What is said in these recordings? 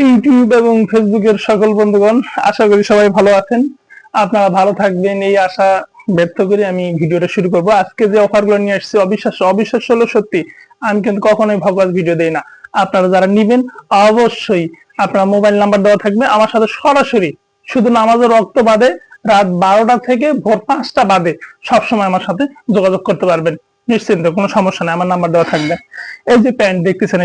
YouTube এবং ফেসবুকের সকল বন্ধুগণ, আশা করি সবাই ভালো আছেন। আপনারা ভালো থাকবেন এই আশা ব্যক্ত করে আমি ভিডিওটা শুরু করব। আজকে যে অফারগুলো নিয়ে আসছি অবিশ্বাস্য হলো সত্যি। আমি কিন্তু কখনোই ভাববাজ ভিডিও দেই না। আপনারা যারা নিবেন অবশ্যই আপনার মোবাইল নাম্বার দেওয়া থাকবে, আমার সাথে সরাসরি শুধু নামাজের রক্ত বাদে রাত 12টা থেকে ভোর 5টা বাদে সবসময় আমার সাথে যোগাযোগ করতে পারবেন নিশ্চিন্তে, কোনো সমস্যা নেই। আমার নাম্বার দেওয়া থাকবে। এই যে প্যান্ট দেখতেছেন,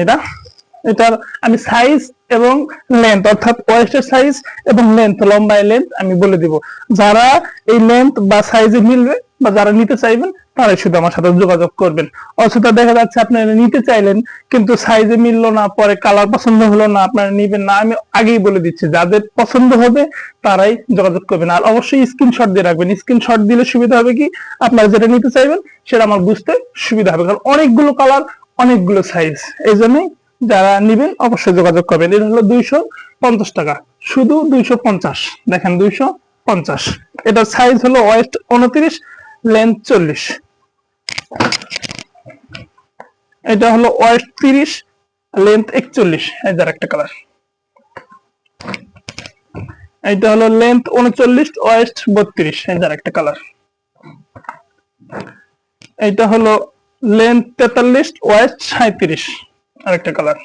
এটার আমি সাইজ এবং লেন্থ অর্থাৎ ওয়েস্টের সাইজ এবং লেন্থ, লম্বায় লেন্থ আমি বলে দিব। যারা এই লেন্থ বা সাইজে মিলবে বা যারা নিতে চাইবেন তারাই শুধু আমার সাথে যোগাযোগ করবেন। অথবা দেখা যাচ্ছে আপনারা নিতে চাইলেন কিন্তু সাইজে মিললো না, পরে কালার পছন্দ হলো না, আপনারা নিবেন না। আমি আগেই বলে দিচ্ছি, যাদের পছন্দ হবে তারাই যোগাযোগ করবেন। আর অবশ্যই স্ক্রিনশট দিয়ে রাখবেন। স্ক্রিনশট দিলে সুবিধা হবে কি, আপনারা যেটা নিতে চাইবেন সেটা আমার বুঝতে সুবিধা হবে, কারণ অনেকগুলো কালার অনেকগুলো সাইজ। এই জন্যই যারা নিবেন অবশ্যই যোগাযোগ করবেন। এটা হলো 250 টাকা, শুধু 250। দেখেন 250। এটার সাইজ হলো ওয়েস্ট 29, লেন্থ 40। এটা হলো ওয়েস্ট 30, লেন্থ 41। এই যার একটা কালার। এটা হলো লেন্থ 39, ওয়েস্ট 32। এই যার একটা কালার। এটা হলো লেন্থ 43, ওয়েস্ট 37। আরেকটা কালার।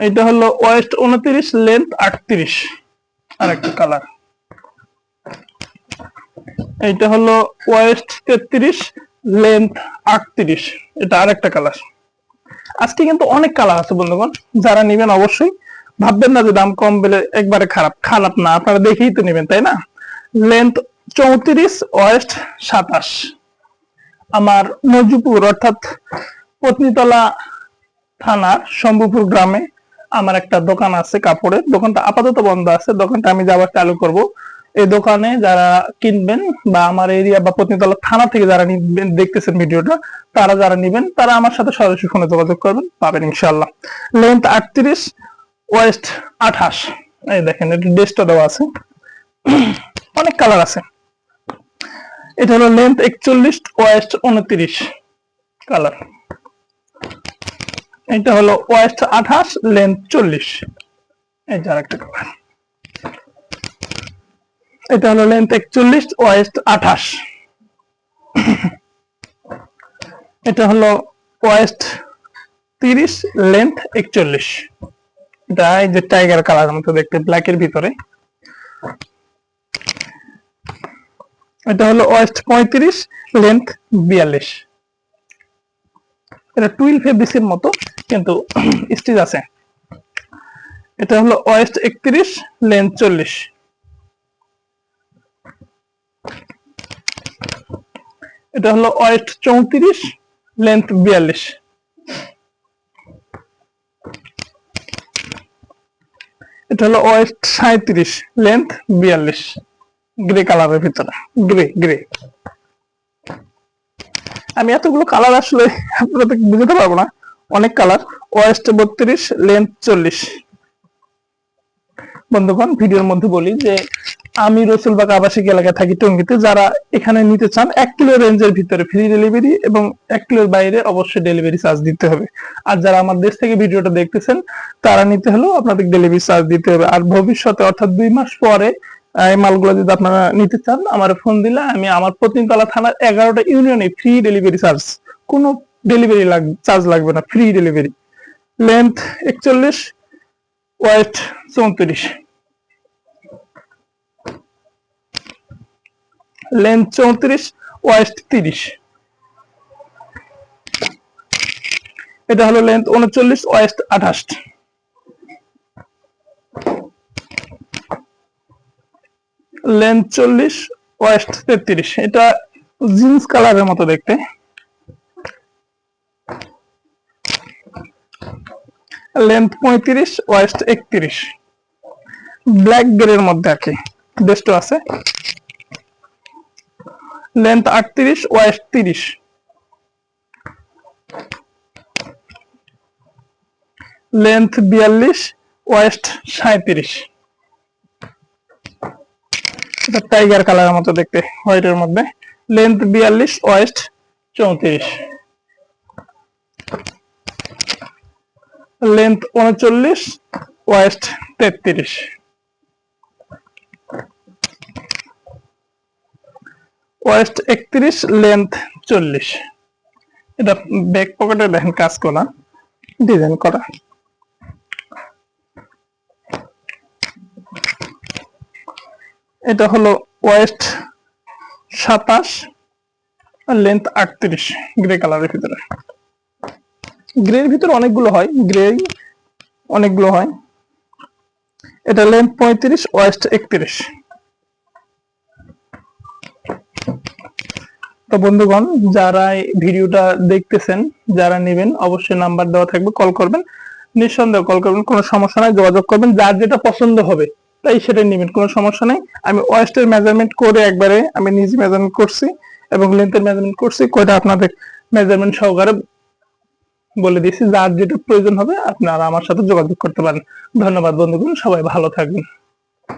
এটা হলো ওয়েস্ট 29, লেন্থ 38। আরেকটা কালার। এটা হলো ওয়েস্ট 33, লেন্থ 38। এটা আরেকটা কালার। আজকে কিন্তু অনেক কালার আছে বন্ধুগণ, যারা নিবেন অবশ্যই ভাববেন না যে দাম কম বলে একবারে খারাপ না, আপনারা দেখেই তো নেবেন, তাই না? Length 34, West 27। আমার মজুপুর অর্থাৎ পত্নীতলা থানার শম্ভুপুর গ্রামে আমার একটা দোকান আছে কাপড়ের। দোকানটা আপাতত বন্ধ আছে, দোকানটা আমি যাবার চালু করব। এই দোকানে যারা কিনবেন বা আমার এরিয়া বা পত্নীতলা থানা থেকে যারা নিবেন, দেখতেছেন ভিডিওটা, তারা যারা নিবেন তারা আমার সাথে সরাসরি ফোনে যোগাযোগ করবেন, পাবেন ইনশাআল্লাহ। Length 38, West 28। এই দেখেন, এটা ড্রেসটা দেওয়া আছে, অনেক কালার আছে। এটা হলো লেন্থ 41, ওয়েস্ট 29। কালার। এটা হলো ওয়েস্ট 28, লেন্থ 40। এই যে আরেকটা কালার। এটা হলো লেন্থ 41, ওয়েস্ট 28। এটা হলো ওয়েস্ট 30, লেন্থ 41। এটা এই যে টাইগার কালার মতো দেখতে, ব্ল্যাকের ভিতরে। এটা হলো ওয়েস্ট 35, লেন্থ 42। এটা টুইল ফেব্রিক্সের মতো কিন্তু স্টিচ আছে। এটা হলো ওয়েস্ট 31, লেন্থ 40। এটা হলো ওয়েস্ট 34, লেন্থ 42। এটা হলো ওয়েস্ট 37, লেন্থ 42। গ্রে কালারের ভিতরে, গ্রে। আমি এতগুলো কালার আসলে আপনাদের বুঝতে পারবো না, অনেক কালার। West 32, length 40। বন্ধুগণ, ভিডিওর মধ্যে বলি যে আমি রসুলবাগ আবাসিক এলাকায় থাকি, টঙ্গীতে। যারা এখানে নিতে চান 1 কিলো রেঞ্জের ভিতরে ফ্রি ডেলিভারি এবং 1 কিলোর বাইরে অবশ্যই ডেলিভারি চার্জ দিতে হবে। আর যারা আমার দেশ থেকে ভিডিওটা দেখতেছেন তারা নিতে হলেও আপনাদের ডেলিভারি চার্জ দিতে হবে। আর ভবিষ্যতে অর্থাৎ 2 মাস পরে এই মালগুলো যদি আপনারা নিতে চান, আমার ফোন দিলে আমি আমার পত্নীতলা থানার 11টা ইউনিয়নে ফ্রি ডেলিভারি চার্জ, কোনো ডেলিভারি চার্জ লাগবে না, free delivery. Length 41, West 34। Length 34, West 30। এটা হলো লেন্থ 39, ওয়েস্ট 28। Length 40, West 33। এটা জিন্স কালারের মতো দেখতে। Length 35, West 31। ব্ল্যাক গ্রের মধ্যে আর কি বেস্ট আছে। Length 38, West 30। Length 42, West 37। এটা টাইগার কালারের মতো দেখতে, হোয়াইটের মধ্যে। Length 42, West 34। Length 39, West 33। West 31, length 40। এটা ব্যাক পকেটে দেখেন কাজ করা, ডিজাইন করা। এটা হলো ওয়েস্ট 27 আর লেন্থ 38, গ্রে কালারের ভিতরে। গ্রের ভিতরে অনেকগুলো হয়, গ্রে অনেকগুলো হয়। এটা লেন্থ 35, ওয়েস্ট 31। তো বন্ধুগণ, যারা এই ভিডিওটা দেখতেছেন, যারা নেবেন, অবশ্যই নাম্বার দেওয়া থাকবে, কল করবেন, নিঃসন্দেহে কল করবেন, কোনো সমস্যা নাই, যোগাযোগ করবেন, যার যেটা পছন্দ হবে তাই সেটাই নেবেন, কোনো সমস্যা নাই। আমি ওয়েস্টের মেজারমেন্ট করে একবারে আমি নিজে মেজারমেন্ট করছি এবং লেন্থের মেজারমেন্ট করছি, কয়টা আপনাদের মেজারমেন্ট সহকারে বলে দিয়েছি। যার যেটা প্রয়োজন হবে আপনারা আমার সাথে যোগাযোগ করতে পারেন। ধন্যবাদ বন্ধুগণ, সবাই ভালো থাকবেন।